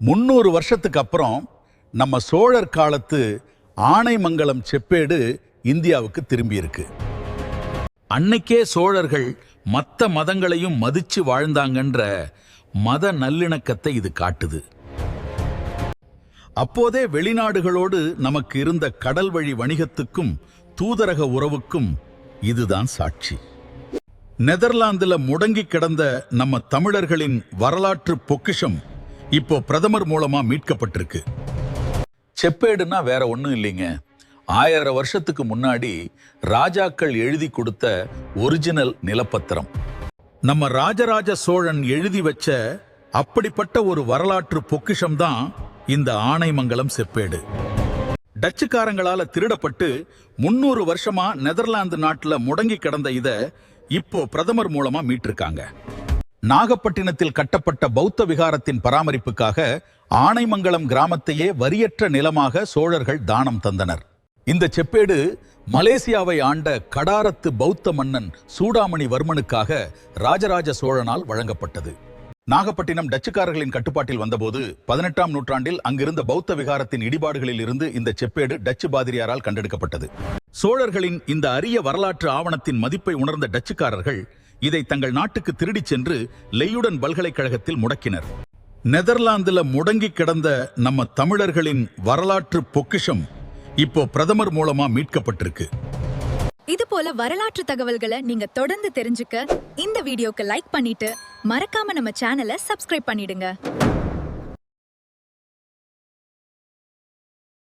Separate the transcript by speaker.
Speaker 1: 300 வருஷத்துக்கு அப்புறம் நம்ம சோழர் காலத்து ஆனைமங்கலம் செப்பேடு இந்தியாவுக்கு திரும்பி இருக்கு. அன்னைக்கே சோழர்கள் மற்ற மதங்களையும் மதிச்சு வாழ்ந்தாங்கன்ற மத நல்லிணக்கத்தை இது காட்டுது. அப்போதே வெளிநாடுகளோடு நமக்கு இருந்த கடல் வழி வணிகத்துக்கும் தூதரக உறவுக்கும் இதுதான் சாட்சி. நெதர்லாந்துல முடங்கி கிடந்த நம்ம தமிழர்களின் வரலாற்று பொக்கிஷம் இப்போ பிரதமர் மூலமா மீட்கப்பட்டிருக்கு. செப்பேடுனா வேற ஒண்ணும் இல்லைங்க, 1000 வருஷத்துக்கு முன்னாடி ராஜாக்கள் எழுதி கொடுத்த ஒரிஜினல் நிலப்பத்திரம். நம்ம ராஜராஜ சோழன் எழுதி வச்ச அப்படிப்பட்ட ஒரு வரலாற்று பொக்கிஷம் தான் இந்த ஆனைமங்கலம் செப்பேடு. டச்சுக்காரங்களால திருடப்பட்டு 300 வருஷமா நெதர்லாந்து நாட்டுல முடங்கி கிடந்த இத இப்போ பிரதமர் மூலமா மீட்டிருக்காங்க. நாகப்பட்டினத்தில் கட்டப்பட்ட பௌத்த விகாரத்தின் பராமரிப்புக்காக ஆனைமங்கலம் கிராமத்தையே வரியற்ற நிலமாக சோழர்கள் தானம் தந்தனர். இந்த செப்பேடு மலேசியாவை ஆண்ட கடாரத்து பௌத்த மன்னன் சூடாமணி வர்மனுக்காக ராஜராஜ சோழனால் வழங்கப்பட்டது. நாகப்பட்டினம் டச்சுக்காரர்களின் கட்டுப்பாட்டில் வந்தபோது 18ஆம் நூற்றாண்டில் அங்கிருந்த பௌத்த விகாரத்தின் இடிபாடுகளில் இருந்து இந்த செப்பேடு டச்சு பாதிரியாரால் கண்டெடுக்கப்பட்டது. சோழர்களின் இந்த அரிய வரலாற்று ஆவணத்தின் மதிப்பை உணர்ந்த டச்சுக்காரர்கள் இதை தங்கள் நாட்டுக்கு திருடிச் சென்று லெயுடன் பல்கலைக்கழகத்தில் முடக்கினர். நெதர்லாந்துல முடங்கி கிடந்த நம்ம தமிழர்களின் வரலாற்று பொக்கிஷம் இப்போ பிரதமர் மூலமா மீட்கப்பட்டிருக்கு.
Speaker 2: இது போல வரலாற்று தகவல்களை நீங்க தொடர்ந்து தெரிஞ்சுக்க இந்த வீடியோக்கு லைக் பண்ணிட்டு மறக்காம நம்ம சேனலை சப்ஸ்கிரைப் பண்ணிடுங்க.